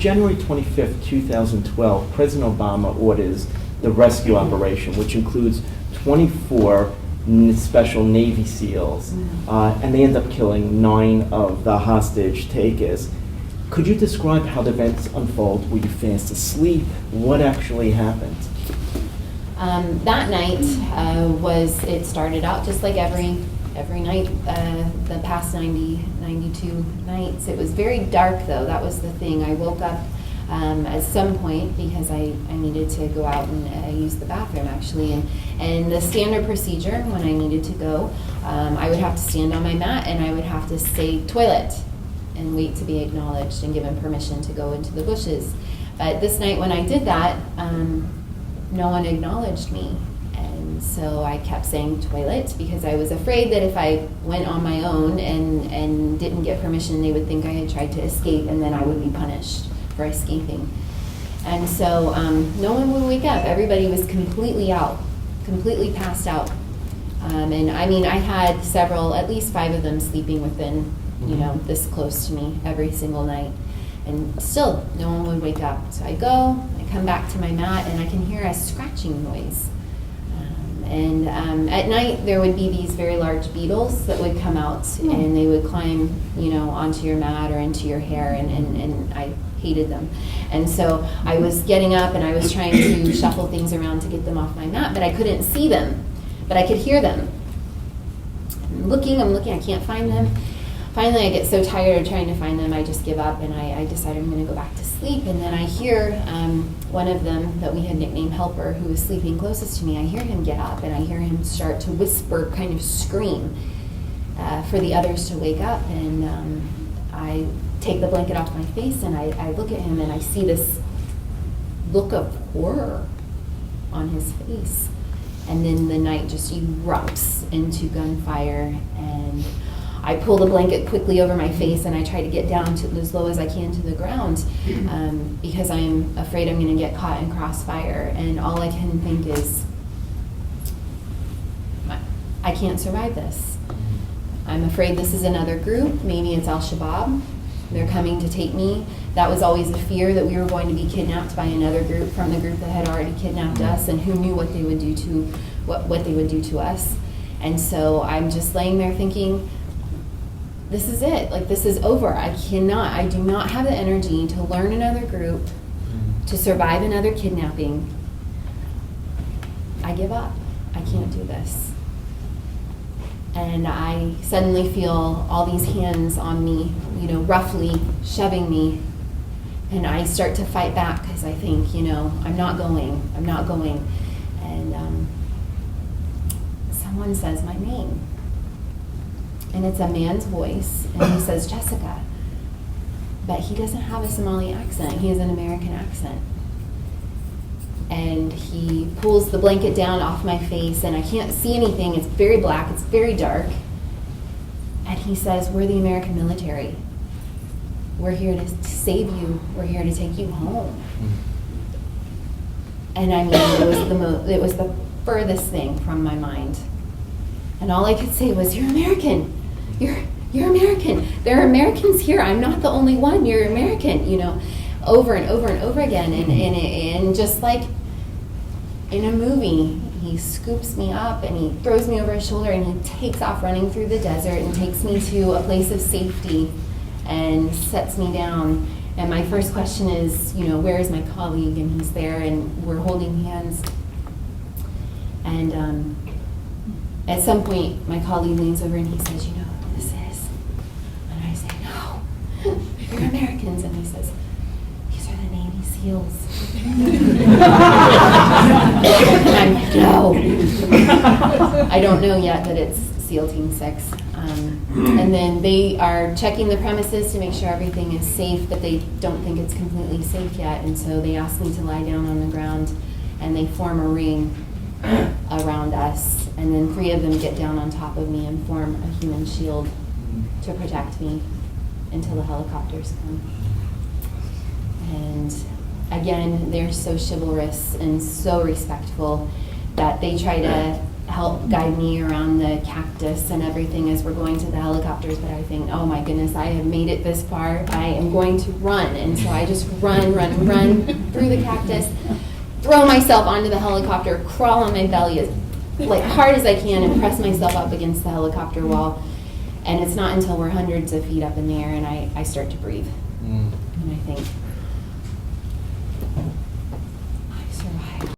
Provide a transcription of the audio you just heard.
January 25th, 2012, President Obama orders the rescue operation, which includes 24 special Navy SEALs, and they end up killing 9 of the hostage takers. Could you describe how the events unfold? Were you fast asleep? What actually happened? That night it started out just like every night, the past 92 nights. It was very dark though, that was the thing. I woke up at some point because I needed to go out and use the bathroom actually. And the standard procedure when I needed to go, I would have to stand on my mat and I would have to say toilet and wait to be acknowledged and given permission to go into the bushes. But this night when I did that, no one acknowledged me. And so I kept saying toilet because I was afraid that if I went on my own and didn't get permission, they would think I had tried to escape and then I would be punished for escaping. And so no one would wake up. Everybody was completely out, completely passed out. And I mean, I had several, at least 5 of them sleeping within, this close to me every single night. And still, no one would wake up. So I go, I come back to my mat, and I can hear a scratching noise. At night, there would be these very large beetles that would come out, and they would climb, onto your mat or into your hair, and I hated them. And so I was getting up, and I was trying to shuffle things around to get them off my mat, but I couldn't see them, but I could hear them. I'm looking, I can't find them. Finally, I get so tired of trying to find them, I just give up, and I decide I'm going to go back to sleep. And then I hear one of them that we had nicknamed Helper, who was sleeping closest to me, I hear him get up, and I hear him start to whisper, kind of scream for the others to wake up. And I take the blanket off my face, and I look at him, and I see this look of horror on his face. And then the night just erupts into gunfire, and I pull the blanket quickly over my face and I try to get down to as low as I can to the ground because I'm afraid I'm going to get caught in crossfire. And all I can think is, I can't survive this. I'm afraid this is another group. Maybe it's Al-Shabaab. They're coming to take me. That was always a fear, that we were going to be kidnapped by another group from the group that had already kidnapped us, and who knew what they would do to what they would do to us. And so I'm just laying there thinking, this is it. Like, this is over. I do not have the energy to learn another group, to survive another kidnapping. I give up. I can't do this. And I suddenly feel all these hands on me, roughly shoving me. And I start to fight back because I think, I'm not going. And someone says my name. And it's a man's voice, and he says, Jessica. But he doesn't have a Somali accent, he has an American accent. And he pulls the blanket down off my face, and I can't see anything, it's very black, it's very dark. And he says, we're the American military. We're here to save you, we're here to take you home. And I mean, it was the furthest thing from my mind. And all I could say was, you're American. You're American. There are Americans here. I'm not the only one. You're American, over and over and over again. And just like in a movie, he scoops me up and he throws me over his shoulder and he takes off running through the desert and takes me to a place of safety and sets me down. And my first question is, where is my colleague? And he's there and we're holding hands. And at some point, my colleague leans over and he says, you know who this is? And I say, no, you're Americans. And he says, these are the Navy SEALs. And I'm like, no. I don't know yet that it's SEAL Team 6. And then they are checking the premises to make sure everything is safe, but they don't think it's completely safe yet. And so they ask me to lie down on the ground, and they form a ring around us, and then 3 of them get down on top of me and form a human shield to protect me until the helicopters come. And again, they're so chivalrous and so respectful that they try to help guide me around the cactus and everything as we're going to the helicopters, but I think, oh my goodness, I have made it this far, I am going to run. And so I just run through the cactus, throw myself onto the helicopter, crawl on my belly as like hard as I can and press myself up against the helicopter wall. And it's not until we're hundreds of feet up in the air and I start to breathe.